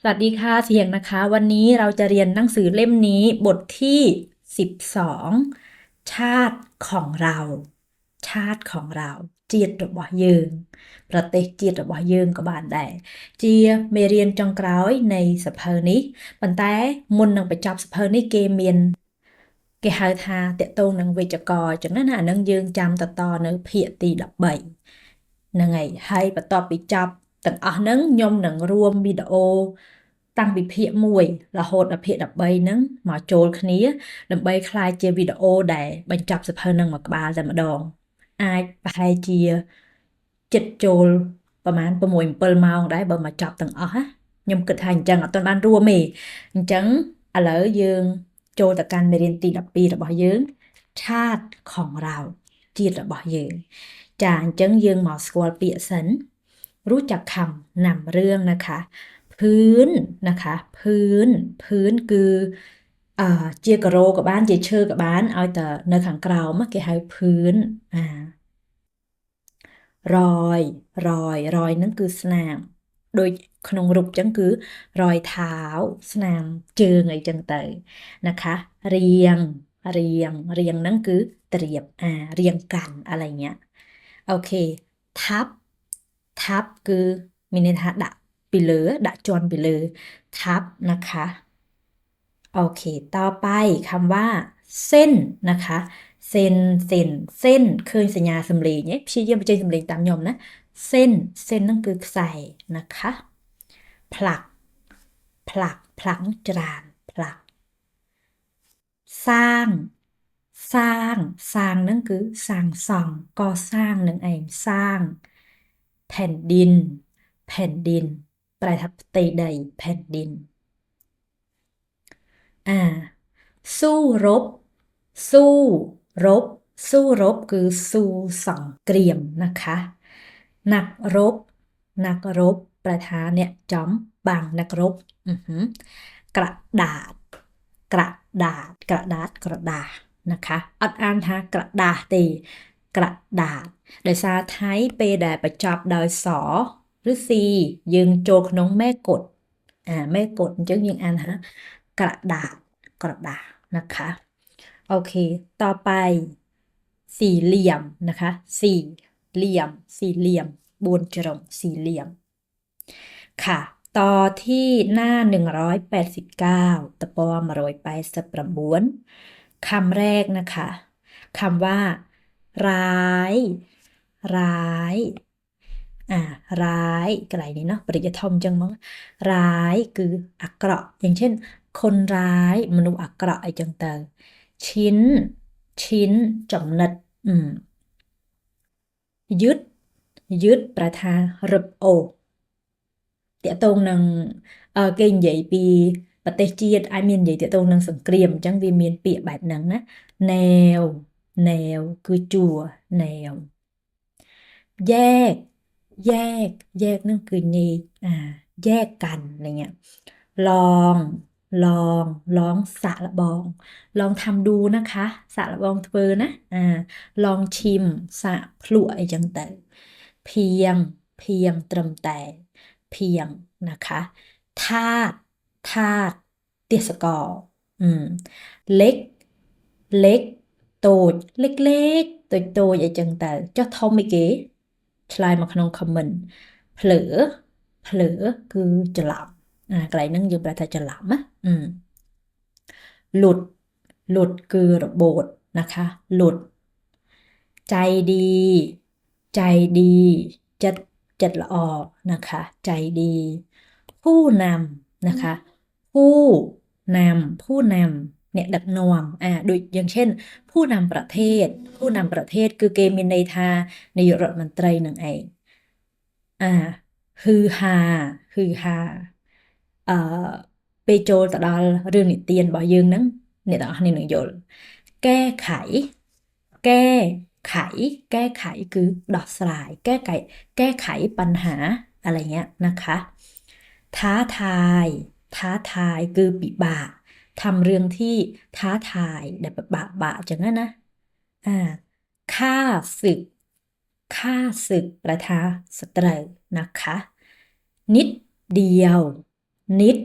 สวัสดีค่ะเสียงนะคะวันนี้เราจะเรียนหนังสือเล่มนี้บทที่12ชาติของเราชาติของเราជាតិរបស់យើងប្រទេសជាតិរបស់យើងក៏បានដែរជាមេរៀនចុងក្រោយនៃសៀវភៅនេះប៉ុន្តែមុននឹងបញ្ចប់សៀវភៅនេះគេហៅថាតាក់ទងនឹងវេយ្យាករណ៍អញ្ចឹងណាអានឹងយើងចាំតនៅភាគទី13ហ្នឹងហើយបន្ទាប់ពីចប់ទាំងអស់ហ្នឹងខ្ញុំនឹងរួមវីដេអូតាំងពីភាគ1រហូតដល់ភាគ13ហ្នឹងមកចូលគ្នាដើម្បីក្លាយជាវីដេអូដែលបញ្ចប់សៀវភៅហ្នឹងមួយក្បាលតែម្ដងអាចប្រហែលជាចិត្តចូលប្រហែល6-7ម៉ោងដែរបើមកចប់ទាំងអស់ណាខ្ញុំគិតថាអញ្ចឹងអត់ទាន់បានរួមទេអញ្ចឹងឥឡូវយើងចូលទៅកាន់មេរៀនទី12របស់យើងชาติของเราជាតិរបស់យើងចាអញ្ចឹងយើងមកស្គាល់ពាក្យសិនรู้จักคำนำเรื่องนะคะพื้นนะคะพื้นគឺជាការ៉ូក៏បានជាឈើក៏បានឲ្យតែនៅខាងក្រោមគេហៅพื้นរយហ្នឹងគឺស្នាមដូចក្នុងរូបចឹងគឺរយเท้าស្នាមជើងអីចឹងទៅนะคะរៀងហ្នឹងគឺត្រៀបរៀងកាន់อะไรเงี้ยអូខេทับគឺមានន័យថាដាក់ពីលើដាក់ជាន់ពីលើทับนะคะโอเคต่อไปคำว่าเส้นนะคะเส้นเคยសញ្ញាសំឡេងព្យាយាមបញ្ចេញសំឡេងតាមខ្ញុំណាเส้นហ្នឹងគឺខ្សែนะคะผลักច្រានผลักสร้างហ្នឹងគឺសាងសង់កសាងនឹងឯងសាងแผ่นดินប្រែថាផ្ទៃដីแผ่นดินสู้รบគឺสู้សង្គ្រាមนะคะนักรบប្រែថាអ្នកចំបាំងนักรบกระดาษក្រដាសนะคะអត់អានថាក្រដាសទេក្រដាសដោយសារថៃពេលដែលបញ្ចប់ដោយសឬស៊ីយើងចូលក្នុងមេកុដមេកុដអញ្ចឹងយើងអានថាក្រដាសนะคะโอเคต่อไปสี่เหลี่ยมนะคะสี่เหลี่ยม4ជ្រុងสี่เหลี่ยมค่ะต่อที่หน้า189ตะปอ189คำแรกนะคะคำว่าร้ายร้ายกระไรนี้เนาะปริยธรรมจังมั้งร้ายคือអាក្រក់อย่างเช่นคนร้ายមនុស្សអាក្រក់អីចឹងទៅชิ้นចំណិតយឺតប្រែថារឹបអូសតាក់ទងនឹងគេនិយាយពីប្រទេសជាតិអាចមាននិយាយតាក់ទងនឹងសង្គ្រាមអញ្ចឹងវាមានពាក្យបែបហ្នឹងណាណែវគឺជួរណែវแยกហ្នឹងគឺញែកแยกกันอะไรเงี้ยลองสะละบองลองทำดูนะคะสะละบองធ្វើណាลองชิมสะភ្លក់អីចឹងទៅเพียงត្រឹមតែเพียงนะคะธาตุទេសកលเล็กតូចเล็กតូចអីចឹងទៅចុះធំអីគេឆ្លើយមកក្នុង comment ភ្លើគឺច្រឡំកន្លែងហ្នឹងយើងប្រែថាច្រឡំណាหลุดគឺរបូតนะคะหลุดใจดีចិត្តល្អนะคะใจดีผู้นำนะคะผู้นำអ្នកដឹកនាំដូចយ៉ាងเช่นผู้นำប្រទេសគឺគេមានន័យថានាយករដ្ឋមន្ត្រីនឹងឯងฮือฮาពេលចូលទៅដល់រឿងនិទានរបស់យើងហ្នឹងអ្នកទាំងអស់គ្នានឹងយល់แก้ไขគឺដោះស្រាយแก้ไขបញ្ហាอะไรเงี้ยนะคะท้าทายคือពិបាកทำเรื่องที่ท้าทายដែលពិបាកចឹងណាฆ่าศึกประทาศัตรูนะคะนิดเดียว นิด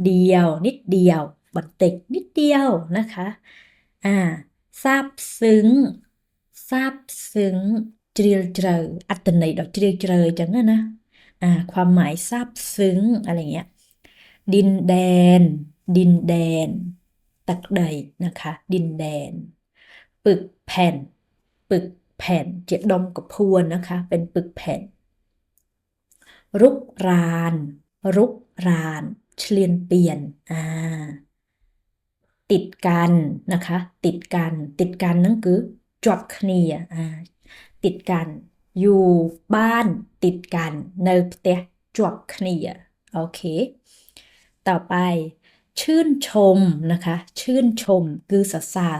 เดียวนิดเดียวบันติกนิดเดียวนะคะซาบซึ้งซาบซึ้งเจริญเจริญอัตนัยดอกเจริญเจริญจังนะความหมายซาบซึ้งอะไรเงี้ยดินแดนดินแดนตักใดนะคะดินแดนปึกแผ่นปึกแผ่นเจ็ดดมกับพวนนะคะเป็นปึกแผ่นรุกรานรุกรานเฉลียนเปลี่ยนติดกันนะคะติดกันติดกันนั่นคือจอบคเนียติดกันอยู่บ้านติดกันในเตะจอบคเนียโอเคต่อไปชื่นชมนะคะชื่นชมคือสะสา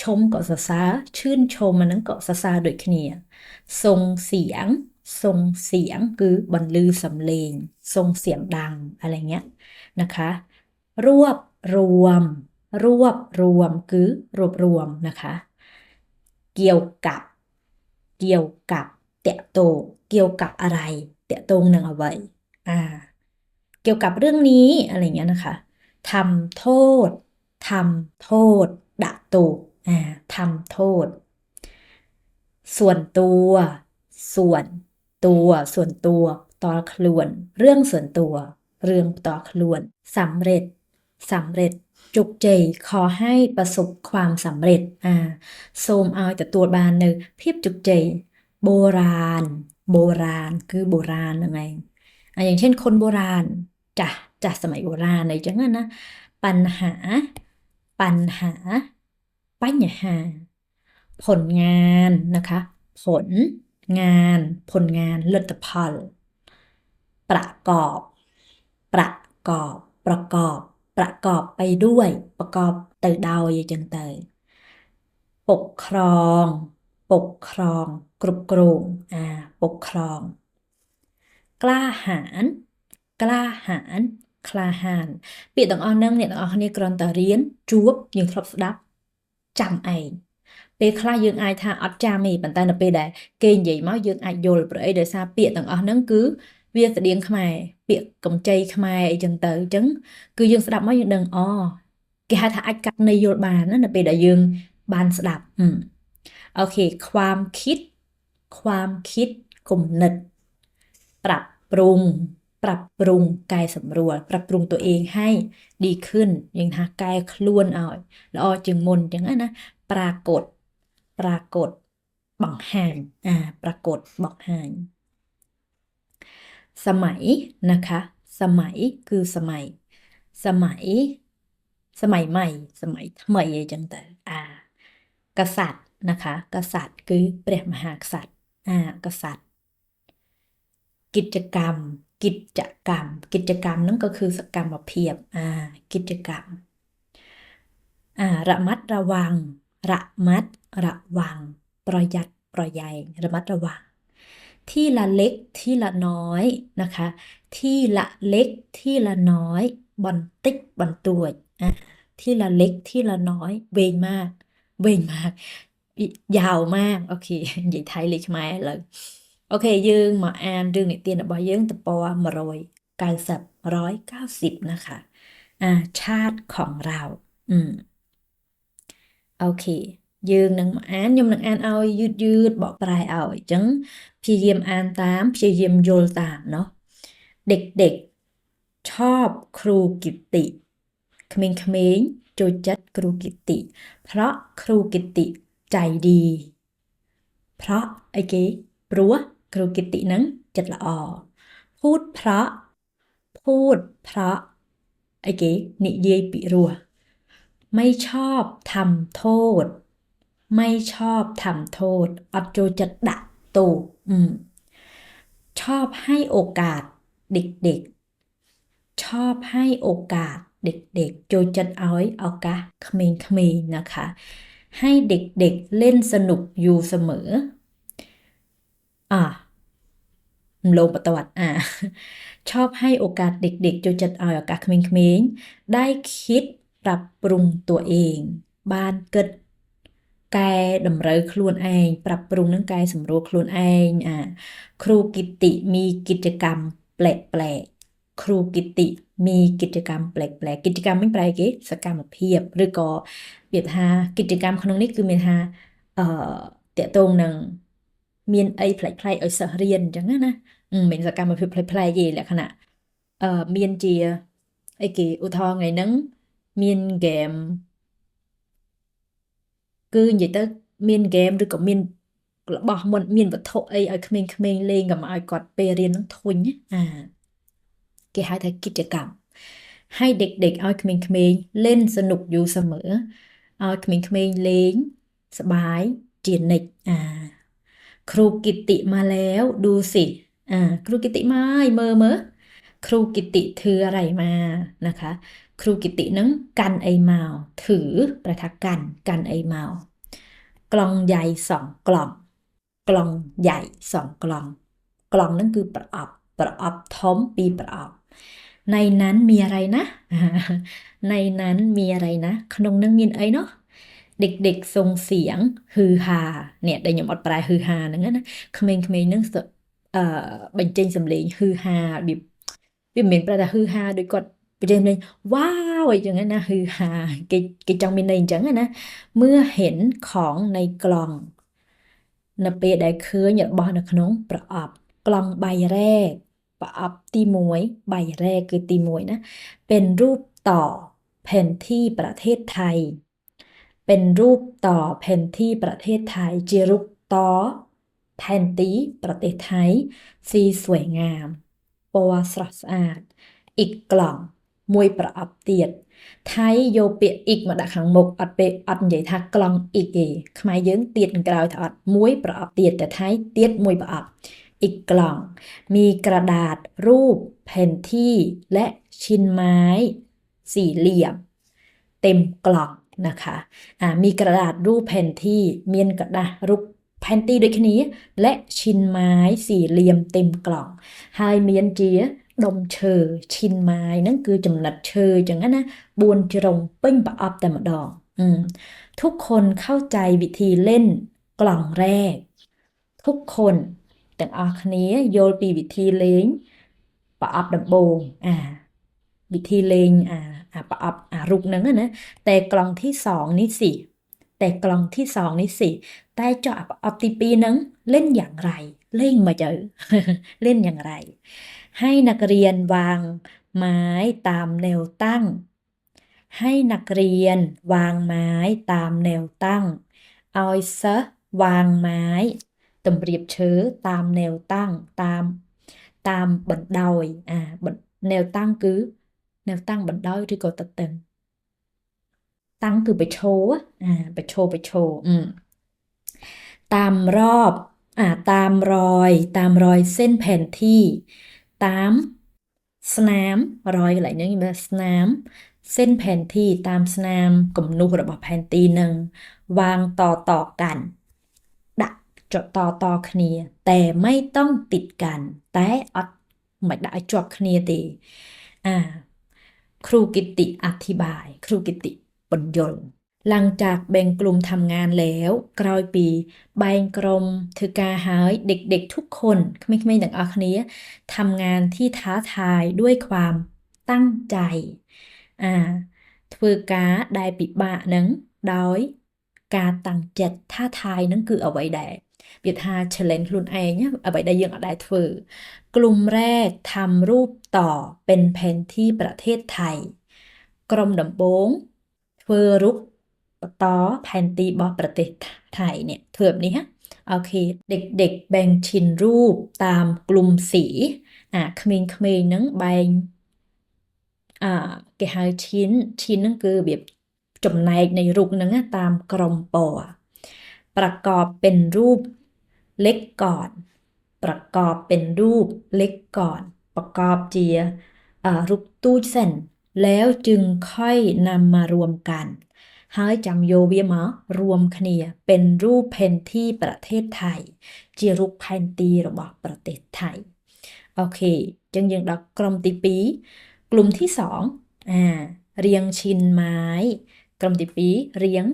ชมก็สะสาชื่นชมมันนั้นก็สะสาโดยคเนียส่งเสียงส่งเสียงคือบรรลือสำเร็งส่งเสียงดังอะไรเงี้ยนะคะรวบรวมรวบรวมคือรวบรวมนะคะเกี่ยวกับเกี่ยวกับเตะโตเกี่ยวกับอะไรเตะตรงหนึ่งเอาไว้เกี่ยวกับเรื่องนี้อะไรเงี้ยนะคะทำโทษทำโทษดะโตทำโทษส่วนตัวส่วนตัวส่วนตัวต่อคลวนเรื่องส่วนตัวเรื่องต่อคลวนสำเร็จสำเร็จจุกใจขอให้ประสบความสำเร็จโซมเอาแต่ตัวบานเนอเพียบจุกใจโบราณโบราณคือโบราณยังไงอย่างเช่นคนโบราณจ้ะสมัยโบราณเลยจังนั้นนะปัญหาปัญหาปัญหาผลงานนะคะผลงานผลงานเลิศพลประกอบประกอบประกอบประกอบไปด้วยประกอบเติดดาวยังจังเตยปกครองปกครองกรุบกรุงปกครองกล้าหาญกล้าหาญក្លាហានពាក្យទាំងអស់ហ្នឹងអ្នកទាំងអស់គ្នាគ្រាន់តែរៀនជួបយើងធ្លាប់ស្ដាប់ចាំឯងពេលខ្លះយើងអាចថាអត់ចាំទេប៉ុន្តែនៅពេលដែលគេនិយាយមកយើងអាចយល់ព្រោះអីដោយសារពាក្យទាំងអស់ហ្នឹងគឺវាស្តៀងខ្មែរពាក្យកម្ចីខ្មែរអីចឹងទៅអញ្ចឹងគឺយើងស្ដាប់មកយើងដឹងគេហៅថាអាចកាត់ន័យយល់បានណានៅពេលដែលយើងបានស្ដាប់អូខេความคิดความคิดគំនិតปรับปรุงปรับปรุงกายสำรวจปรับปรุงตัวเองให้ดีขึ้นอย่างนะกายคล้วนเอาแล้วจึงมนอย่างนั้นนะปรากฏปรากฏบังห่างปรากฏบังห่างสมัยนะคะสมัยคือสมัยสมัยสมัยใหม่สมัยថ្មីអីចឹงទៅกษัตริย์นะคะกษัตริย์คือព្រះមហាក្សត្រกษัตริย์กิจกรรมกิจกรรมกิจกรรมนั่นก็คือสกรรมเพียบกิจกรรมระมัดระวังระมัดระวังประหยัดประหยัดระมัดระวังที่ละเล็กที่ละน้อยนะคะที่ละเล็กที่ละน้อยบอนติ๊กบอนตัวที่ละเล็กที่ละน้อยเวงมากเวงมากยาวมากโอเคใหญ่ไทยเลยใช่ไหมเลยโอเคយើងមកអានរឿងនិទានរបស់យើងទំព័រ190นะคะชาติของเราโอเคយើងនឹងមកអានខ្ញុំនឹងអានឲ្យយឺតបកប្រែឲ្យអញ្ចឹងព្យាយាមអានតាមព្យាយាមយល់តាមเนาะเด็กๆชอบครูกิตติក្មេងៗចូលចិត្តគ្រូกิตติเพราะครูกิตติใจดีเพราะអីគេព្រោះครูกิตติហ្នឹងចិត្តល្អพูดเพราะพูดเพราะអីគេនិយាយពិរោះไม่ชอบทำโทษไม่ชอบทำโทษអត់ចូលចិត្តដាក់ទោសชอบให้โอกาสเด็กๆชอบให้โอกาสเด็กๆចូលចិត្តឲ្យឱកាសក្មេងៗนะคะให้เด็กๆเล่นสนุกอยู่เสมอลงประวัติชอบให้โอกาสเด็กๆចូលចិត្តឲ្យឱកាសក្មេងៗได้คิดปรับปรุงตัวเองបានគិតកែតម្រូវខ្លួនឯងปรับปรุงនឹងកែសម្រួលខ្លួនឯងគ្រូกิตติมีกิจกรรมแปลก ครูกิติมีกิจกรรมแปลกๆกิจกรรมไม่แปลกសកម្មភាពឬក៏វាថាកិច្ចកម្មក្នុងនេះគឺមានថាតកតងនឹងមានអីប្លែកៗឲ្យសិស្សរៀនអញ្ចឹងណាមានសកម្មភាពប្លែកៗទេលក្ខណៈមានជាអីគេឧទាហរណ៍ថ្ងៃហ្នឹងមានហ្គេមគឺនិយាយទៅមានហ្គេមឬក៏មានរបស់មុនមានវត្ថុអីឲ្យក្មេងៗលេងកុំឲ្យគាត់ពេលរៀននឹងធុញគេហៅថាកិច្ចកម្មឲ្យเด็กๆឲ្យក្មេងៗlenสนุกอยู่เสมอឲ្យក្មេងៗលេងសบายជានិច្ចครูกิติมาแล้วดูสิครูกิติมาមើលครูกิติถืออะไรมานะคะครูกิติនឹងកាន់អីមកถือប្រថាកាន់អីមកกล่องใหญ่2กล่องกล่องใหญ่2กล่องกล่องนั้นคือประอบធំ2ប្រអប់ในนั้นมีอะไรนะในนั้นมีอะไรนะក្នុងនឹងមានអីនោះเด็กๆส่งเสียงฮือฮาเนี่ยដែលខ្ញុំអត់ប្រែฮือฮาហ្នឹងណាក្មេងៗនឹងបញ្ចេញសំឡេងฮือฮาវាមិនមែនប្រែថាฮือฮาដោយគាត់បញ្ចេញសំឡេងវ៉ាវអីចឹងណាฮือฮาគេចង់មានន័យអញ្ចឹងណាเมื่อเห็นของในกล่องនៅពេលដែលឃើញរបស់នៅក្នុងប្រអប់กล่องใบแรกប្រអប់ទី1ใบแรกគឺទី1ណាเป็นรูปต่อแผนที่ประเทศไทยเป็นรูปต่อแผนที่ประเทศไทยជារូបតแผนទីប្រទេសថៃสีสวยงามពណ៌ស្រស់ស្អាតอีกกล่องមួយប្រអប់ទៀតថៃយកពាក្យ ik មកដាក់ខាងមុខអត់និយាយថាกล่อง ik ទេខ្មែរយើងទៀតនឹងក្រោយថាអត់មួយប្រអប់ទៀតតែថៃទៀតមួយប្រអប់อีกกล่องมีกระดาษรูปแผนที่และชิ้นไม้สี่เหลี่ยมเต็มกล่องนะคะมีกระดาษรูปแผนที่មានกระดาษรูปแผนที่ដូចគ្នាและชิ้นไม้สี่เหลี่ยมเต็มกล่องហើយមានជាដុំឈើឈិនไม้ហ្នឹងគឺចំណិតឈើចឹងណា4ជ្រុងពេញប្រអប់តែម្ដងทุกคนเข้าใจวิธีเล่นกล่องแรกทุกคนទាំងអស់គ្នាយល់ពីវិធីលេងប្រអប់ដំបូងវិធីលេងប្រអប់រូបហ្នឹងណាតែกล่องที่2នេះสิតែกล่องที่2នេះสิតែចុះប្រអប់ទី2ហ្នឹងเล่นอย่างไรលេงមកទៅเล่นอย่างไรให้นักเรียนวางไม้ตามแนวตั้งให้นักเรียนวางไม้ตามแนวตั้งឲ្យសិស្សวางไม้តម្រៀបឈើតាមแนวตั้งតាមបណ្ដោយแนวตั้งគឺแนวตั้งបណ្ដោយឬក៏ទទឹងตั้งគឺប្រឈរตามรอบตามรอยเส้นแผนที่ตามស្នាមរយកន្លែងហ្នឹងមានស្នាមเส้นแผนที่ตามស្នាមគំនូសរបស់ផែនទីនឹងวางតกันដាក់ចុះតគ្នាតែไม่ต้องติดกันតែអត់មិនដាក់ឲ្យជាប់គ្នាទេครูกิติอธิบายครูกิติปญยลหลังจากแบ่งกลุ่มทำงานแล้วក្រោយពីបែងក្រុមធ្វើការហើយเด็กๆทุกคนក្មេងៗទាំងអស់គ្នាทำงานที่ท้าทายด้วยความตั้งใจធ្វើការដែលពិបាកនឹងដោយការតាំងចិត្តท้าทายនឹងគឺអ្វីដែរវាថា challenge ខ្លួនឯងអ្វីដែលយើងអត់ដែរធ្វើกลุ่มแรกทำรูปต่อเป็นแผนที่ประเทศไทยក្រុមដំបូងធ្វើរូបបន្តแผนទីរបស់ប្រទេសថៃเนี่ยធ្វើแบบนี้ฮะโอเคเด็กๆแบ่งชิ้นรูปตามกลุ่มสีក្មេងៗហ្នឹងបែងគេហៅชิ้นហ្នឹងគឺវាចំណែកនៃរូបហ្នឹងតាមក្រុមពណ៌ประกอบเป็นรูปเล็กก่อนประกอบเป็นรูปเล็กก่อนประกอบជារូបទូចសិនแล้วจึงค่อยนำมารวมกันហើយចាំយកវាមករวมគ្នាเป็นรูปแผนที่ประเทศไทยជារូបផែនទីរបស់ប្រទេសថៃអូខេអញ្ចឹងយើងដល់ក្រុមទី2กลุ่มที่2រៀងឈិនไม้ក្រុមទី2រៀង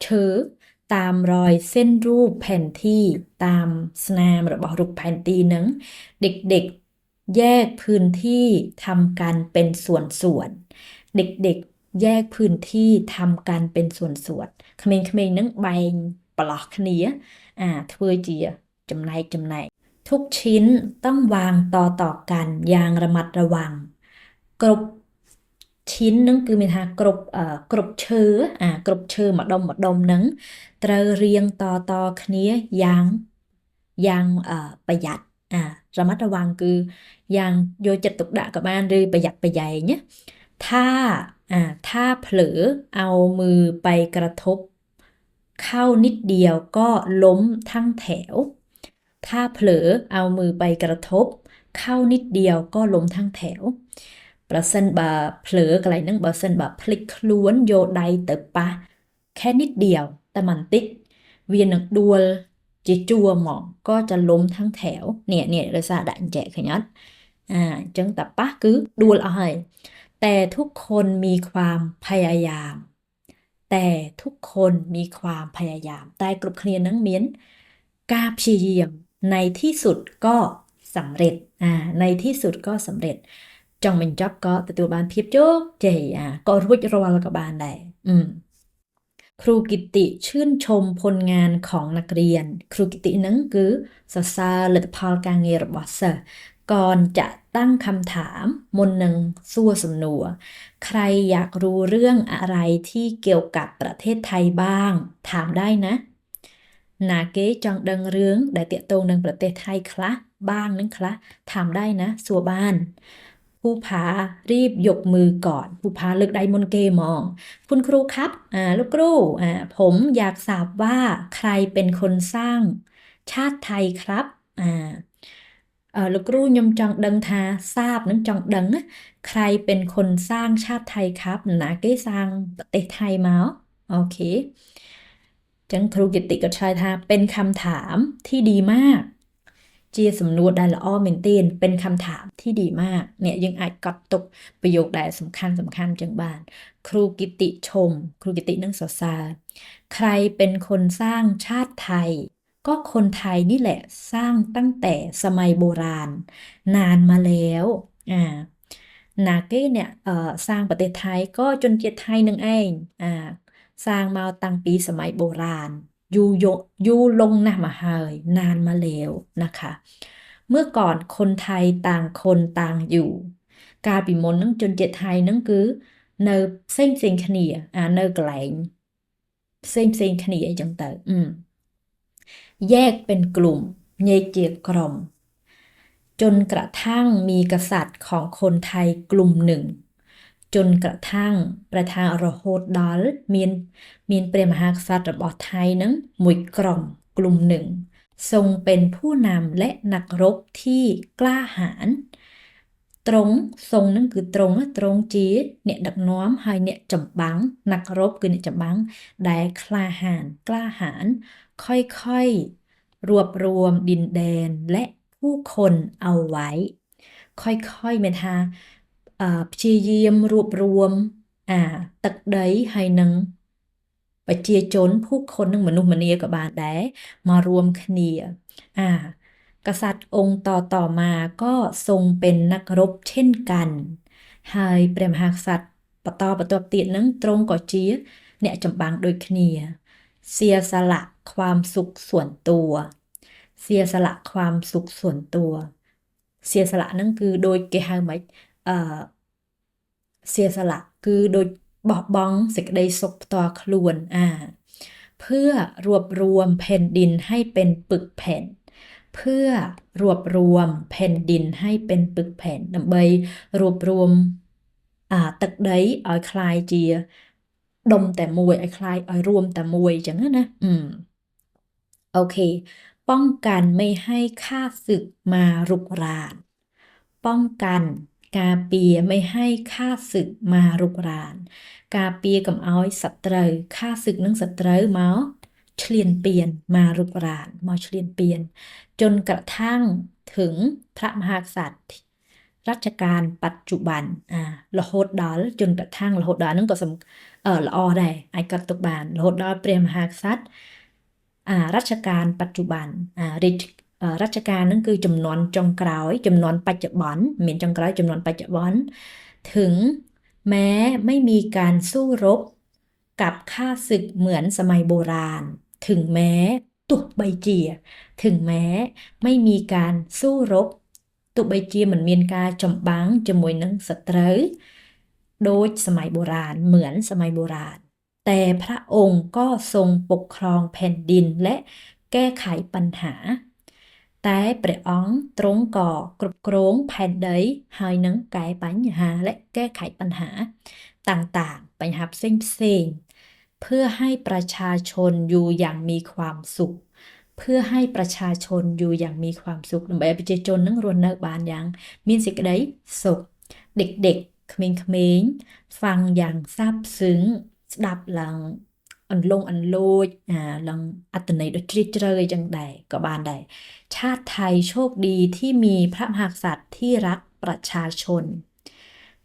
ឈើตามรอยเส้นรูปแผนที่ตามស្នាមរបស់រូបផែនទីនឹងเด็ก แยกพื้นที่ทำกันเป็นส่วนๆเด็กๆแยกพื้นที่ทำกันเป็นส่วนๆក្មេងៗនឹងបែងប្រឡោះគ្នាធ្វើជាចំណែកทุกชิ้นต้องวางต่อกันอย่างระมัดระวังគ្រប់ชิ้นនឹងគឺមានថាគ្រប់ឈើគ្រប់ឈើម្ដុំនឹងត្រូវរៀងតគ្នាយ៉ាងប្រយ័ត្នระมัดระวังคือយ៉ាងយកចិត្តទុកដាក់ក៏បានឬប្រយ័ត្នប្រយែងណាถ้าเผลอเอามือไปกระทบเข้านิดเดียวก็ล้มทั้งแถวถ้าเผลอเอามือไปกระทบเข้านิดเดียวก็ล้มทั้งแถวប្រសិនបើเผลอกន្លែងហ្នឹងបើសិនបើភ្លេចខ្លួនយកដៃទៅប៉ះแค่นิดเดียวតែមិនតិចវានឹងដួលជាជួរហ្មងក៏จะล้มทั้งแถวเนี่ยដោយសារដាក់អញ្ចែកឃើញអត់អញ្ចឹងតែប៉ះគឺដួលអស់ហើយแต่ทุกคนมีความพยายามแต่ทุกคนมีความพยายามតែគ្រប់គ្នានឹងមានការព្យាយាមในที่สุดก็สำเร็จในที่สุดก็สำเร็จចង់បញ្ចប់ក៏ទទួលបានភាពជោគជ័យក៏រួចរាល់ក៏បានដែរครูกิติชื่นชมผลงานของนักเรียนครูกิตินั้นคือสรรเสริญลទ្ធផលការងាររបស់សិស្សก่อนจะตั้งคำถามមុននឹងសួរសំណួរใครอยากรู้เรื่องอะไรที่เกี่ยวกับประเทศไทยบ้างถามได้นะណាគេចង់ដឹងរឿងដែលទាក់ទងនឹងប្រទេសថៃខ្លះบ้างនឹងខ្លះถามได้นะសួរបានภูผารีบยกมือก่อนภูผาเลือกใดมนเกมองคุณครูครับลูกครูผมอยากทราบว่าใครเป็นคนสร้างชาติไทยครับลูกครูខ្ញុំចង់ដឹងថាทราบនឹងចង់ដឹងใครเป็นคนสร้างชาติไทยครับណាគេសាងប្រទេសไทยមកโอเคចឹងครูกิติก็ឆ្លើយថាเป็นคำถามที่ดีมากជាសំណួរដែលល្អមែនទែនเป็นคำถามที่ดีมากเนี่ยយើងអាចកត់ទុកប្រយោគដែលសំខាន់ចឹងបានครูกิติชมครูกิติនឹងសរសើរใครเป็นคนสร้างชาติไทยก็คนไทยนี่แหละสร้างตั้งแต่สมัยโบราณนานมาแล้วណាគេเนี่ยสร้างประเทศไทยก็ជនជាតិไทยនឹងឯงสร้างมาតាំงពីសម័យโบราณยูลงนะมาหายนานมาแล้วนะคะเมื่อก่อนคนไทยต่างคนต่างอยู่កាលពីមុនហ្នឹងជនជាតិថៃហ្នឹងគឺនៅផ្សេងគ្នានៅកន្លែងផ្សេងគ្នាអីចឹងទៅแยกเป็นกลุ่มแยกជាក្រុមจนกระทั่งมีกษัตริย์ของคนไทยกลุ่มหนึ่งจนกระทั่งประธานរហូតដល់មានព្រះមហាក្សត្ររបស់ថៃនឹងមួយក្រុមกลุ่มหนึ่งทรงเป็นผู้นำและนักรบที่กล้าหาญទ្រង់ทรงនឹងគឺទ្រង់ជាអ្នកដឹកនាំហើយអ្នកចម្បាំងนักรบគឺអ្នកចម្បាំងដែលក្លាហាญค่อยๆรวบรวมดินแดนและผู้คนเอาไว้ค่อยๆមានថាព្យាយាមรวบรวมទឹកដីហើយនឹងប្រជាជនผู้คนនឹងមនុស្សម្នាក៏បានដែរមករួមគ្នាกษัตริย์องค์ต่อมาก็ทรงเป็นนักรบเช่นกันហើយព្រះមហាក្សត្របន្តទៀតនឹងទ្រង់ក៏ជាអ្នកចម្បាំងដូចគ្នាเสียสละความสุขส่วนตัวเสียสละความสุขส่วนตัวเสียสละนั่นคือโดยគេហៅម៉េចเสียสละคือโดยបោះបង់សេចក្តីសុខផ្ទាល់ខ្លួនเพื่อรวบรวมแผ่นดินให้เป็นปึกแผ่นเพื่อรวบรวมแผ่นดินให้เป็นปึกแผ่นដើម្បីรวบรวมទឹកដីឲ្យคล้ายជាដុំតែមួយឲ្យคล้ายឲ្យរួមតែមួយអញ្ចឹងណាโอเคป้องกันไม่ให้ข้าศึกมารุกรานป้องกันការពារไม่ให้ข้าศึกมารุกรานការពារកុំឲ្យសត្រូវข้าศึกនឹងសត្រូវមកឈ្លានពានมารุกรานមកឈ្លានពានจนกระทั่งถึงพระมหากษัตริย์รัชกาลปัจจุบันរហូតដល់จนกระทั่งរហូតដល់ហ្នឹងក៏ល្អដែរអាចកត់ទុកបានរហូតដល់ព្រះមហាក្សត្រรัชกาลปัจจุบัน รัชกาลนั่นคือจำนวนจงกร้อยจำนวนปัจจุบันเหมือนจงกร้อยจำนวนปัจจุบันถึงแม้ไม่มีการสู้รบกับข้าศึกเหมือนสมัยโบราณถึงแม้ตุกใบเจียถึงแม้ไม่มีการสู้รบตุกใบเจียเหมือนเมียนกาจำบังจมวยนังสตรูโดยสมัยโบราณเหมือนสมัยโบราณแต่พระองค์ก็ทรงปกครองแผ่นดินและแก้ไขปัญหาแต่ព្រះអង្គទ្រង់ក៏គ្រប់គ្រងផែនដីហើយនឹងកែបញ្ហាและแก้ไขปัญหาต่างๆបញ្ហាផ្សេงๆเพื่อให้ประชาชนอยู่อย่างมีความสุขเพื่อให้ประชาชนอยู่อย่างมีความสุขដើម្បីឲ្យប្រជាជននឹងរស់នៅបានយ៉ាងមានសេចក្តីសុខเด็กๆក្មេងៗฟังอย่างซาบซึ้งស្ដាប់ឡើងអន្លង់អន្លោចឡើងអត្ថន័យដ៏ជ្រាលជ្រៅអីចឹងដែរក៏បានដែរชาติไทยโชคดีที่มีพระมหากษัตริย์ที่รักประชาชน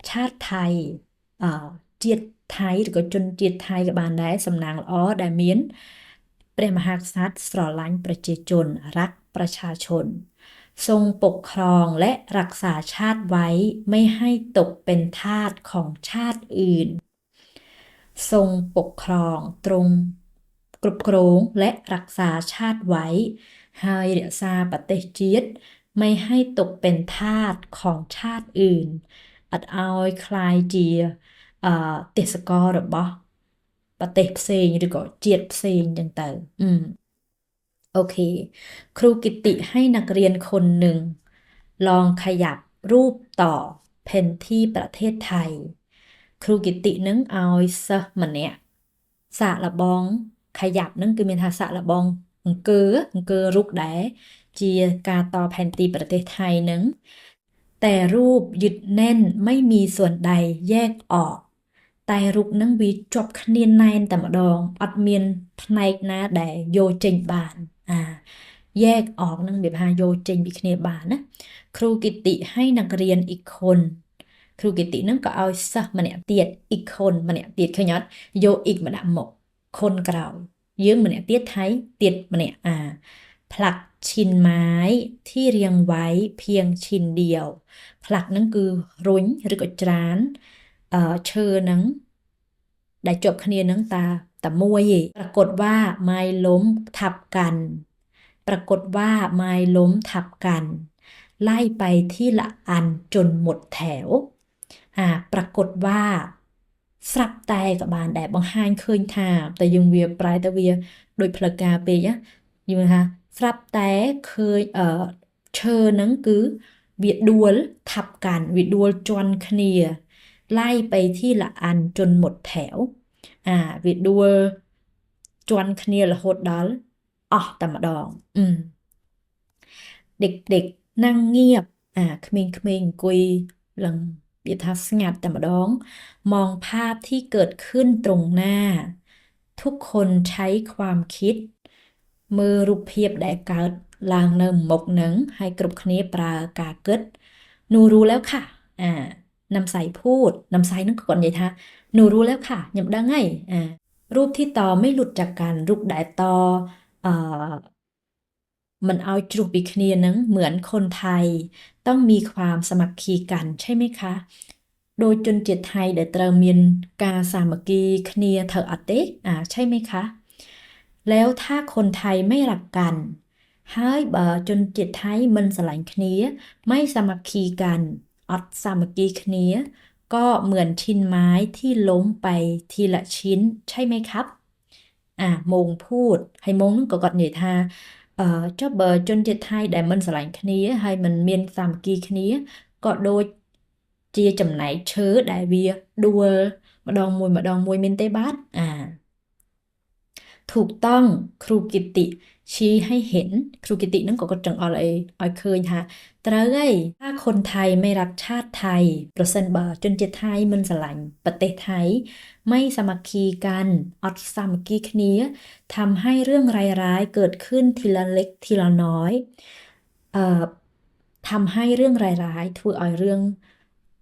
ชาติไทยជាតិไทยឬក៏ជនជាតិไทยក៏បានដែរសំណាងល្អដែលមានព្រះមហាក្សត្រស្រឡាញ់ប្រជាជនรักประชาชนทรงปกครองและรักษาชาติไว้ไม่ให้ตกเป็นทาสของชาติอื่นทรงปกครองตรงគ្រប់គ្រងและรักษาชาติไว้ហើយរក្សាប្រទេសជាតិไม่ให้ตกเป็นทาสของชาติอื่นអត់ឲ្យคล้ายជាទេសកលរបស់ប្រទេសផ្សេងឬក៏ជាតិផ្សេងចឹงទៅโอเคครูกิติให้นักเรียนคนหนึ่งลองขยับรูปต่อแผนที่ประเทศไทยครูกิติនឹងឲ្យសិស្សម្នាក់សាកល្បងขยับនឹងគឺមានថាសាកល្បងអង្គើរូបដែរជាការតแผนទីប្រទេសไทยនឹងแต่รูปยึดแน่นไม่มีส่วนใดแยกออกតែរូបនឹងវាជាប់គ្នាណែនតែម្ដងអត់មានផ្នែកណាដែលយកចេញបានแยกออกនឹងវាថាយកចេញពីគ្នាបានណាគ្រូកិតិให้นักเรียนอีกคนគ្រូកិតិនឹងក៏ឲ្យសិស្សម្នាក់ទៀតอีกคนម្នាក់ទៀតឃើញអត់យកอีกមកដាក់មុខคนក្រោយយើងម្នាក់ទៀតថៃទៀតម្នាក់ผลักชิ้นไม้ที่เรียงไว้เพียงชิ้นเดียวผลักนั้นคือរុញឬក៏ច្រានឈើហ្នឹងដែលជាប់គ្នាហ្នឹងតែមួយឯងปรากฏว่าไม้ล้มทับกันปรากฏว่าไม้ล้มทับกันไล่ไปที่ละอันจนหมดแถวปรากฏว่าស្រាប់តែក៏បានដែរបង្ហាញឃើញថាតែយើងវាប្រែទៅវាដូចផ្លូវការពេកយើងថាស្រាប់តែឃើញឈើហ្នឹងគឺវាដួលทับกันវាដួលជាន់គ្នាไล่ไปที่ละอันจนหมดแถวវាដួលជាន់គ្នារហូតដល់អស់តែម្ដងเด็กๆนั่งเงียบក្មេងៗអង្គុយឡើងវាថាស្ងាត់តែម្ដងมองภาพที่เกิดขึ้นตรงหน้าทุกคนใช้ความคิดមើលរូបភាពដែលកើតឡើងនៅមុខនឹងហើយគ្រប់គ្នាប្រើការគិតหนูรู้แล้วค่ะน้ำใสพูดน้ำใสนึกก่อนใหญ่ท่าหนูรู้แล้วค่ะยังดังไงรูปที่ต่อไม่หลุดจากกันรูปใดต่อมันเอาจุดปีคเนียนึงเหมือนคนไทยต้องมีความสมัคคีกันใช่ไหมคะโดยจนจิตไทยได้เติมมีนกาสามัคคีคเนียเธออัตเตใช่ไหมคะแล้วถ้าคนไทยไม่รักกันហើយបើជនជាតិថៃមិនស្រឡាញ់គ្នាไม่สามัคคีกันអត់สามัคคีគ្នាก็เหมือนชิ้นไม้ที่ล้มไปทีละชิ้นใช่ไหมครับมงพูดให้มงก็กดនិយាយថាចុះបើជនជាតិថៃដែលមិនស្រឡាញ់គ្នាហើយមិនមានសាមគ្គីគ្នាក៏ដូចជាចំណែកឈើដែលវាដួលម្ដងមួយមានទេបាទถูกต้องครูกิติชี้ให้เห็นครูกิตินั่นก็กระจังอะไรเคยค่ะត្រូវហើយถ้าคนไทยไม่รักชาติไทยប្រសិនបើជនជាតិថៃមិនស្រឡាញ់ប្រទេសไทยไม่สามัคคีกันអត់សាមគ្គីគ្នាทำให้เรื่องร้ายๆเกิดขึ้นทีละเล็กทีละน้อยทำให้เรื่องร้ายๆធ្វើឲ្យរឿង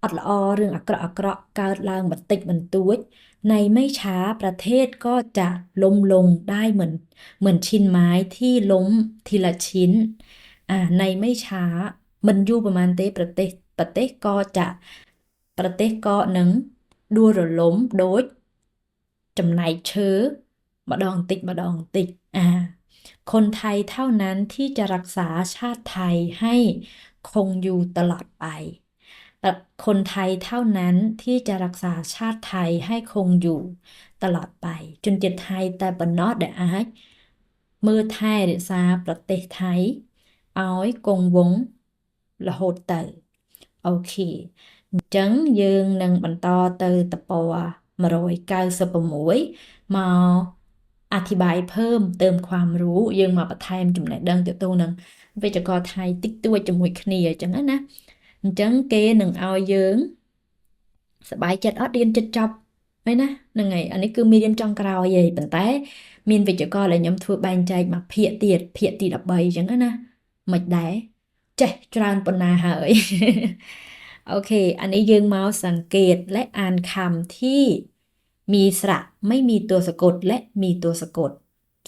អត់ល្អរឿងអាក្រក់កើតឡើងបន្តិចបន្តួចในไม่ช้าประเทศก็จะล้มลงได้เหมือนชิ้นไม้ที่ล้มทีละชิ้น ในไม่ช้ามันอยู่ประมาณเตประเทศก็จะประเทศก็หนึ่งดัวหรือล้มโดยจำหน่ายเชื้อมาดองติดคนไทยเท่านั้นที่จะรักษาชาติไทยให้คงอยู่ตลอดไปแต่คนไทยเท่านั้นที่จะรักษาชาติไทยให้คงอยู่ตลอดไปจนจะไทยแต่บนนอดได้มือไทยได้ซาประเทศไทยเอาไว้กงวงละโหดเตอโอเคចឹងយើងនឹងបន្តទៅតព196មកអធិប្បាយเพิ่มเติมความรู้យើងមកបន្ថែមចំណេះដឹងទៅទៅនឹងវេយ្យាករណ៍ថៃតិចតួចជាមួយគ្នាអញ្ចឹងណាអញ្ចឹងគេនឹងឲ្យយើងសប្បាយចិត្តអត់រៀនចិត្តចប់ហើយណាហ្នឹងហើយអានេះគឺមានរៀនចុងក្រោយឯងប៉ុន្តែមានវេយ្យាករណ៍ដែលខ្ញុំធ្វើបែងចែកមកភាគទៀតភាគទី13អញ្ចឹងណាមិនដែរចេះច្រើនប៉ុណ្ណាហើយ โอเคอันนี้យើងមកសង្កេតและอ่านคำที่มีสระไม่มีตัวสะกดและมีตัวสะกด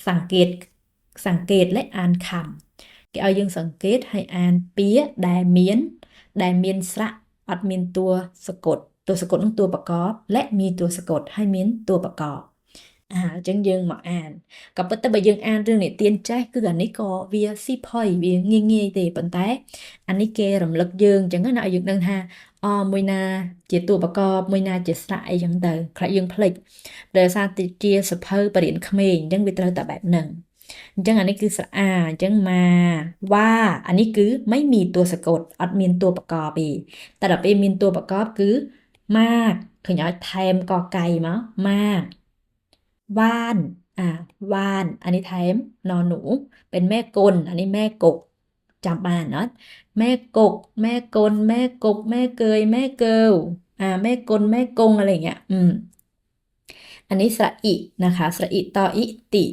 สังเกตและอ่านคำគេឲ្យយើងសង្កេតហើយអានពាក្យដែលមានស្រៈអត់មានតួសะกดនឹងតួប្រកបและมีตัวสะกดហើយមានតួប្រកបអញ្ចឹងយើងមកអានក៏ប៉ុន្តែបើយើងអានរឿងនិទានចេះគឺអានេះក៏វាស៊ីផុយវាងាយទេប៉ុន្តែអានេះគេរំលឹកយើងអញ្ចឹងណាឲ្យយើងដឹងថាមួយណាជាតួប្រកបមួយណាជាស្រៈអីចឹងទៅខ្លះយើងភ្លេចដោយសារតែជាសភៅបរិញ្ញាក្មេងអញ្ចឹងវាត្រូវតែបែបហ្នឹងអញ្ចឹងអានេះគឺស្រៈអាអញ្ចឹងមកว่าអានេះគឺไม่มีตัวสะกดអត់មានតួប្រកបទេតែដល់ពេលមានតួប្រកបគឺម៉ាកឃើញឲ្យថែមកកៃមកម៉ากว่านว่านอันนี้แถมนอนหนูเป็นแม่กลอันนี้แม่กกจำบ้านเนาะแม่กกแม่กลแม่กกแม่เกยแม่เกิลแม่กลแม่กงอะไรอย่างเงี้ยอันนี้สระอินะคะสระอิตออิติ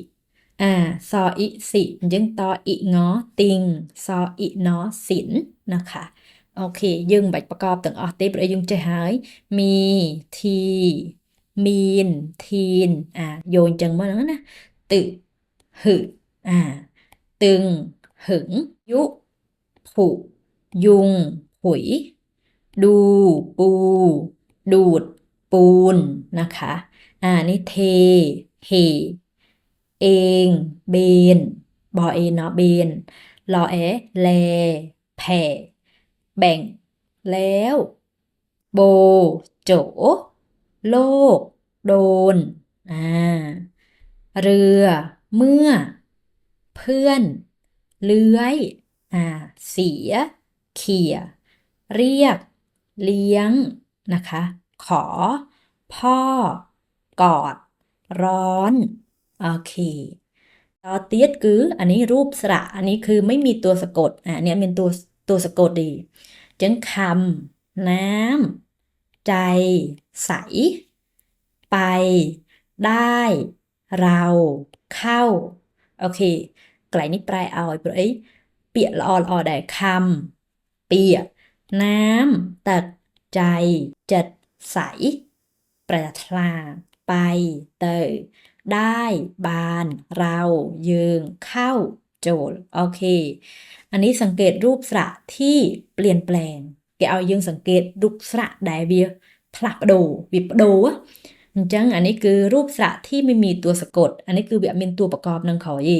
ซออิสิยังตออิงอติงซออินอสินนะคะโอเคយើងបាច់ប្រកបទាំងអស់ទេព្រោះយើងចេះហើយมีทีมีนทีนโยนจังมาแล้วนะตึหึตึงหึงยุผุยุงผุยดูปูดูดปูนนะคะนี่เทเหเองเบนบอเอเนาะเบนรอแอแลแผ่แบ่งแล้วโบโจโลกโดนเรือเมื่อเพื่อนเลื้อยเสียเขี่ยเรียกเลี้ยงนะคะขอพ่อกอดร้อนโอเคต่อเตียดคืออันนี้รูปสระอันนี้คือไม่มีตัวสะกดเนี่ยเป็นตัวสะกดดีจังคำน้ำใจใสไปได้เราเข้าโอเคไกลនេះប្រែឲ្យព្រោះអីពាក្យល្អដែរคำពាក្យน้ำទឹកใจចិត្តใสប្រែថ្លាไปទៅได้บานเราយើងเข้าโจลโอเคอันนี้สังเกตรูปสระที่เปลี่ยนแปลงគេឲ្យយើងសង្កេតរូបស្រៈដែលវាផ្លាស់ប្ដូរវាប្ដូរអញ្ចឹងអានេះគឺរូបស្រៈที่ไม่มีตัวสะกดអានេះគឺវាមានតួប្រកបនឹងក្រោយទេ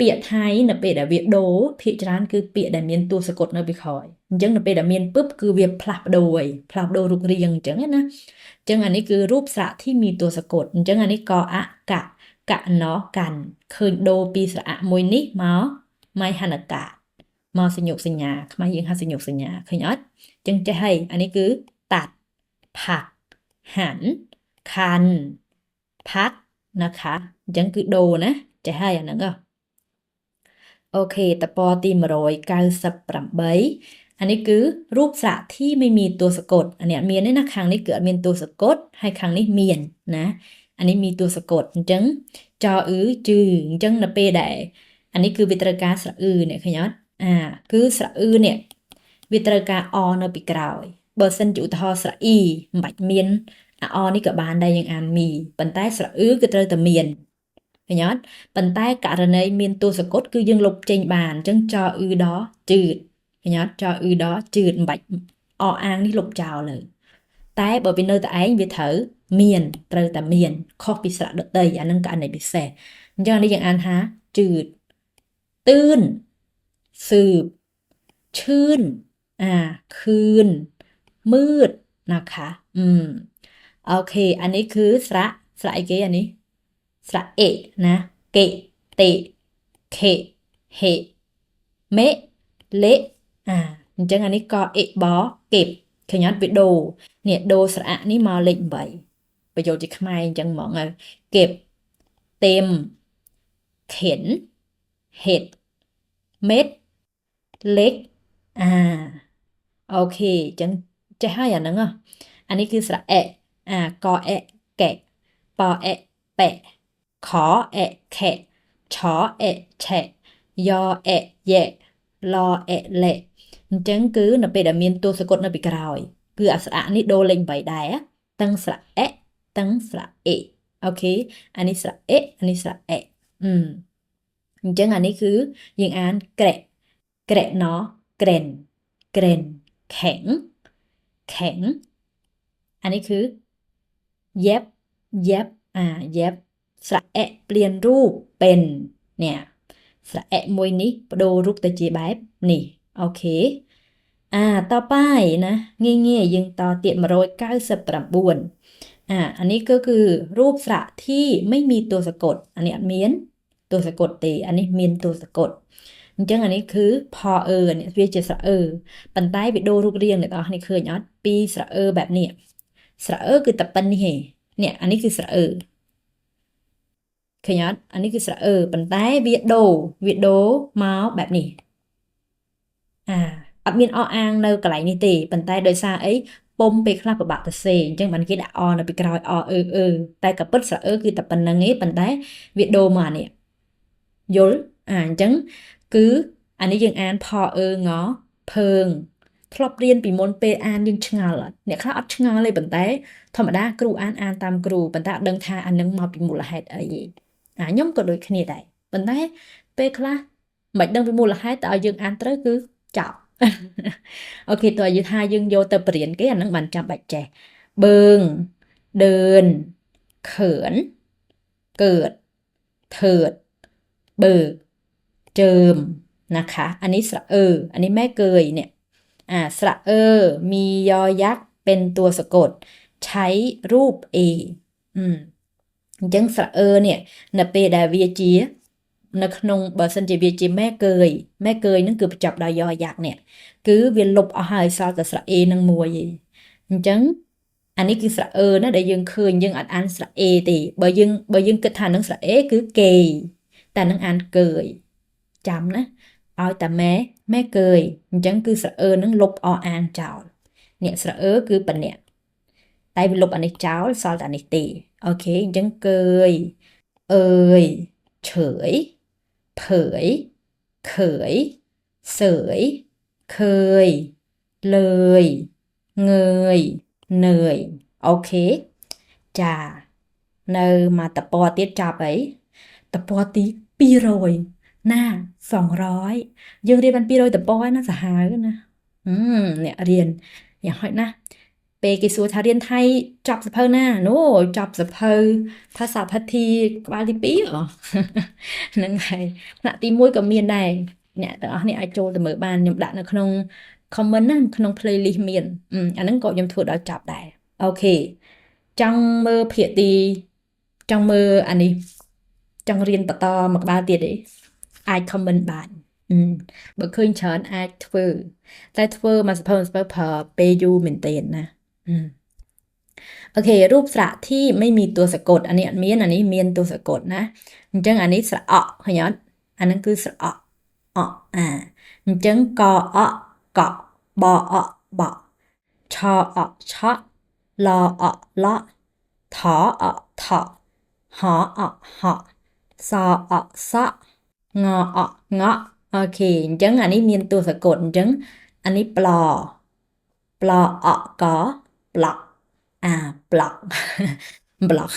ពាក្យថៃនៅពេលដែលវាដូរភាគច្រើនគឺពាក្យដែលមានតួសะกดនៅពីក្រោយអញ្ចឹងនៅពេលដែលមានពឹបគឺវាផ្លាស់ប្ដូរហើយផ្លាស់ប្ដូររូបរាងអញ្ចឹងណាអញ្ចឹងអានេះគឺរូបស្រៈที่มีตัวสะกดអញ្ចឹងអានេះកអកកណកាន់ឃើញដូរពីស្រៈមួយនេះមកម៉ៃហនកមកសញ្ញុកសញ្ញាខ្មែរយើងហៅសញ្ញុកសញ្ញាឃើញអត់អញ្ចឹងចេះហើយអានេះគឺតាត់ផាក់ហាន់คันพักนะคะអញ្ចឹងគឺដូរណាចេះហើយអាហ្នឹងអូខេតពទី198អានេះគឺរូបស្រៈที่ไม่มีตัวสะกดอันนี้មានទេណាខាងនេះគឺអត់មានតួសะกดហើយខាងនេះមានណាអានេះมีตัวสะกดអញ្ចឹងចអ៊ឺជឺអញ្ចឹងនៅពេលដែលអានេះគឺវាត្រូវការស្រៈអ៊ឺនេះឃើញអត់គឺស្រៈអ៊ឺនេះវាត្រូវការអនៅពីក្រោយបើសិនជាឧទាហរណ៍ស្រៈអ៊ីមិនបាច់មានអនេះក៏បានដែរយើងអានមីប៉ុន្តែស្រៈអ៊ឺគឺត្រូវតែមាន ឃើញអត់ប៉ុន្តែករណីមានតួសកតគឺយើងលុបចេញបានអញ្ចឹងចអ៊ឺដจืดឃើញអត់ចអ៊ឺដจืดមិនបាច់អអាងនេះលុបចោលលើតែបើវានៅតែឯងវាត្រូវមានត្រូវតែមានខុសពីស្រៈដតីអានឹងករណីពិសេសអញ្ចឹងនេះយើងអានថាจืดตื่นสืบชื่นคืนมืดนะคะโอเคอันนี้คือสระអីគេอันนี้สระเอะนะเกะเตะเขะเหะเมะเละអញ្ចឹងអានេះកអិបเก็บឃើញអត់វាដូនេះដូស្រៈនេះមកលេខ8ប្រយោគជាខ្មែរអញ្ចឹងហ្មងเก็บเต็มเข็นเห็ดเม็ดเล็กโอเคចឹងចេះហើយអាហ្នឹងអានេះគឺស្រៈអៈកអៈកែបអៈប៉ែខអៈខែឆអៈឆែយអៈយៈលអៈលេអញ្ចឹងគឺនៅពេលដែលមានតួសកតនៅពីក្រោយគឺអក្សរនេះដូរលេខ8ដែរតឹងស្រៈអៈតឹងស្រៈអេអូខេអានេះស្រៈអេអានេះស្រៈអេអញ្ចឹងអានេះគឺយើងអានក្រែណក្រែនแข็งอันนี้คือเย็บเย็บสระแอะเปลี่ยนรูปเป็นเนี่ยสระแอะមួយនេះបដូររូបទៅជាបែបនេះអូខេต่อไปนะងាយយើងតទៀត199อันนี้ก็คือรูปสระที่ไม่มีตัวสะกดอันนี้មានตัวสะกดទេอันนี้មានตัวสะกดអញ្ចឹងអានេះគឺផនេះវាជាស្រៈប៉ុន្តែវាដូររូបរាងអ្នកនរគ្នាឃើញអត់ពីស្រៈបែបនេះស្រៈគឺតែប៉ុណ្នេះឯងនេះអានេះគឺស្រៈឃើញអត់អានេះគឺស្រៈប៉ុន្តែវាដូរមកបែបនេះអត់មានអអាងនៅកន្លែងនេះទេប៉ុន្តែដោយសារអីពុំពេលខ្លះពិបាកទៅសេអញ្ចឹងបានគេដាក់អនៅពីក្រោយតែក៏ពិតស្រៈគឺតែប៉ុណ្្នឹងឯងប៉ុន្តែវាដូរមកអានេះយល់អញ្ចឹងគឺអានេះយើងអានផងភើងធ្លាប់រៀនពីមុនពេលអានយើងឆ្ងល់អ្នកខ្លះអត់ឆ្ងល់ទេប៉ុន្តែធម្មតាគ្រូអានតាមគ្រូប៉ុន្តែអត់ដឹងថាអានឹងមកពីមូលហេតុអីទេខ្ញុំក៏ដូចគ្នាដែរប៉ុន្តែពេលខ្លះមិនដឹងពីមូលហេតុតែឲ្យយើងអានត្រូវគឺចប់អូខេតើយើងថាយើងយកទៅបរៀនគេអានឹងបានចាំបាច់ចេះបឺងเดินเขินเกิดเถิดเบิกเจิมนะคะอันนี้สระอันนี้แม่เกยเนี่ยสระมียอยักษ์เป็นตัวสะกดใช้รูปអញ្ចឹងស្រៈเนี่ยនៅពេលដែលវាជានៅក្នុងបើសិនជាវាជាแม่เกยហ្នឹងគឺបញ្ចប់ដោយយអยัកษ์នេះគឺវាលុបអស់ហើយសល់តែស្រៈនឹងមួយឯងអញ្ចឹងអានេះគឺស្រៈណាដែលយើងឃើញយើងអត់អានស្រៈទេបើយើងគិតថានឹងស្រៈគឺគេតែនឹងអានเกยចាំណាឲ្យតែแม่เกยអញ្ចឹងគឺស្រៈនឹងលុបអអាងចោលនេះស្រៈគឺបញ្ញាតែវាលុបអានេះចោលសល់តែអានេះទេអូខេអញ្ចឹងเกยអើយเฉยเผยเขยเสยเคยเลยเงยเนយអូខេចានៅមកតពទៀតចាប់អីតពទី200ណា200យើងរៀនបាន200តពហើយណាសាហាវណាអ្នករៀនយ៉ាងហោចណាស់ពេលគេសួរថារៀនថៃចប់សភៅណាចប់សភៅភាសាផាធីក្បាលទី2ហ្នឹងហើយថ្នាក់ទី1ក៏មានដែរអ្នកទាំងអស់នេះអាចចូលទៅមើលបានខ្ញុំដាក់នៅក្នុង comment ណាក្នុង playlist មានអាហ្នឹងក៏ខ្ញុំធ្វើដល់ចប់ដែរអូខេចង់មើលភាគទីចង់មើលអានេះចង់រៀនបន្តមកក្បាលទៀតទេអាច comment បានបើឃើញច្រើនអាចធ្វើតែធ្វើមកសភៅប្រើពេលយូរមែនទេណាโอเครูปสระที่ไม่มีตัวสะกดอันนี้មានอันนี้មានตัวสะกดนะអញ្ចឹងអានេះស្រៈឃើញអត់អាហ្នឹងគឺស្រៈអញ្ចឹងកកកបបឆឆលលថថហហសសងងអូខេអញ្ចឹងអានេះមានตัวสะกดអញ្ចឹងអានេះប្លកប្លក់ប្លក់ block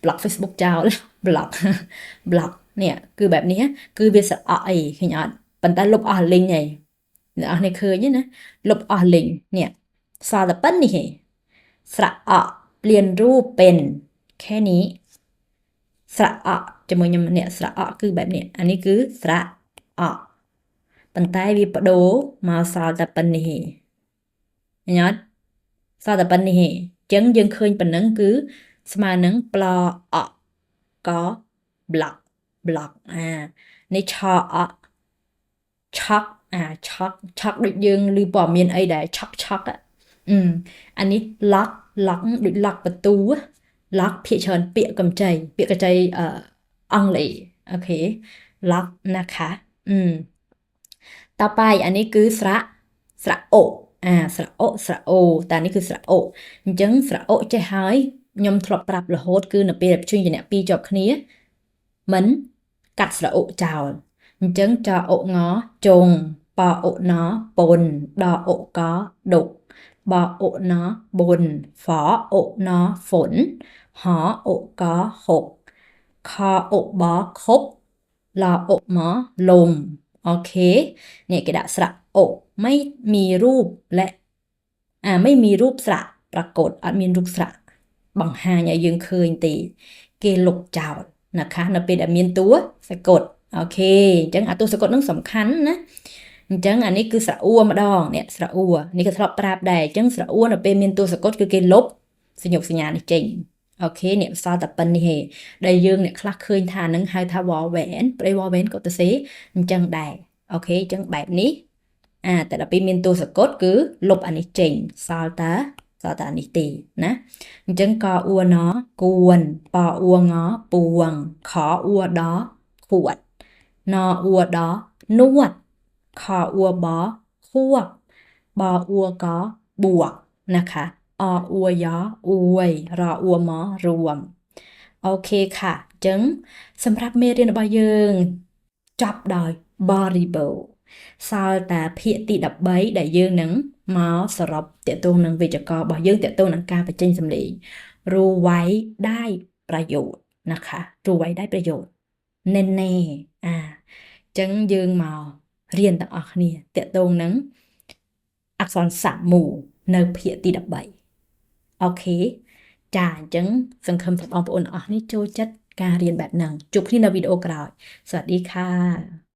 block Facebook ចោល block block នេះគឺបែបនេះគឺវាស្រអកអីឃើញអត់ប៉ុន្តែលុបអស់ link ឯងអ្នកនរឃើញណាលុបអស់ link នេះសល់តែប៉ុណ្្នេះឯងស្រអកเปลี่ยนรูปเป็นแค่นี้ស្រអកជាមួយខ្ញុំនេះស្រអកគឺបែបនេះអានេះគឺស្រអកប៉ុន្តែវាបដូរមកសល់តែប៉ុណ្្នេះឯងឃើញអត់សល់តែប៉ុណ្្នេះឯងចឹងយើងឃើញប៉ុណ្ណឹងគឺស្មើនឹងប្លអកក block block នេះឆអឆក់ឆក់ឆក់ដូចយើងឮព័ត៌មានអីដែលឆក់ឆក់អានេះ lock lock ដូច lock បន្ទូ lock ភាគច្រើនពាក្យកម្ចីអង់គ្លេសអូខេ lock นะคะតไปอันนี้គឺស្រៈអស្រៈអូតែនេះគឺស្រៈអូអញ្ចឹងស្រៈអូចេះហើយខ្ញុំធ្លាប់ប្រាប់រហូតគឺនៅពេលជួញជាអ្នកពីរជាប់គ្នាមិនកាត់ស្រៈអូចោលអញ្ចឹងចអូងចុងបអូណពុនដអូកដុកបអូណបុនហ្វអូណហ្វុនហអូកហុកខអូបខប់ឡអូមលំអូខេនេះគេដាក់ស្រៈអូไม่มีรูปและไม่มีรูปស្រៈปรากฏអត់មានរូបស្រៈបង្ហាញឲ្យយើងឃើញទេគេលុបចោលนะคะនៅពេលដែលមានតួសะกดអូខេអញ្ចឹងអាតួសะกดនឹងសំខាន់ណាអញ្ចឹងអានេះគឺស្រៈអ៊ូម្ដងនេះស្រៈអ៊ូនេះក៏ធ្លាប់ប្រាប់ដែរអញ្ចឹងស្រៈអ៊ូនៅពេលមានតួសะกดគឺគេលុបសញ្ញាសញ្ញានេះចេញអូខេនេះសល់តែប៉ុណ្្នេះឯងដែលយើងអ្នកខ្លះឃើញថានឹងហៅថាវ៉វ៉ែនប្រេវ៉វ៉ែនក៏ទៅសេអញ្ចឹងដែរអូខេអញ្ចឹងបែបនេះតែដល់ពេលមានតួសะกดគឺលុបអានេះចេញសល់តែអានេះទេណាអញ្ចឹងកអ៊ូណគួនបអ៊ូងពួងខអ៊ូដខួតណអ៊ូដនួតខអ៊ូបខួបបអ៊ូកបួកนะคะអអ៊ូយអួយរអ៊ូមរួមអូខេค่ะអញ្ចឹងសម្រាប់មេរៀនរបស់យើងចប់ដោយបរិបូរណ៍សល់តែភាគទី13ដែលយើងនឹងមកសរុបតកតងនឹងវេយ្យាករណ៍របស់យើងតកតងនឹងការបញ្ចេញសំឡេងรู้ไว้ได้ประโยชน์นะคะรู้ไว้ได้ประโยชน์แน่ๆអញ្ចឹងយើងមករៀនទាំងអស់គ្នាតកតងនឹងអក្សរសាស្ត្រមូលនៅភាគទី13អូខេចាអញ្ចឹងសង្ឃឹមថាបងប្អូនអស់នេះចូលចិត្តការរៀនបែបហ្នឹងជួបគ្នានៅវីដេអូក្រោយសวัสดีค่ะ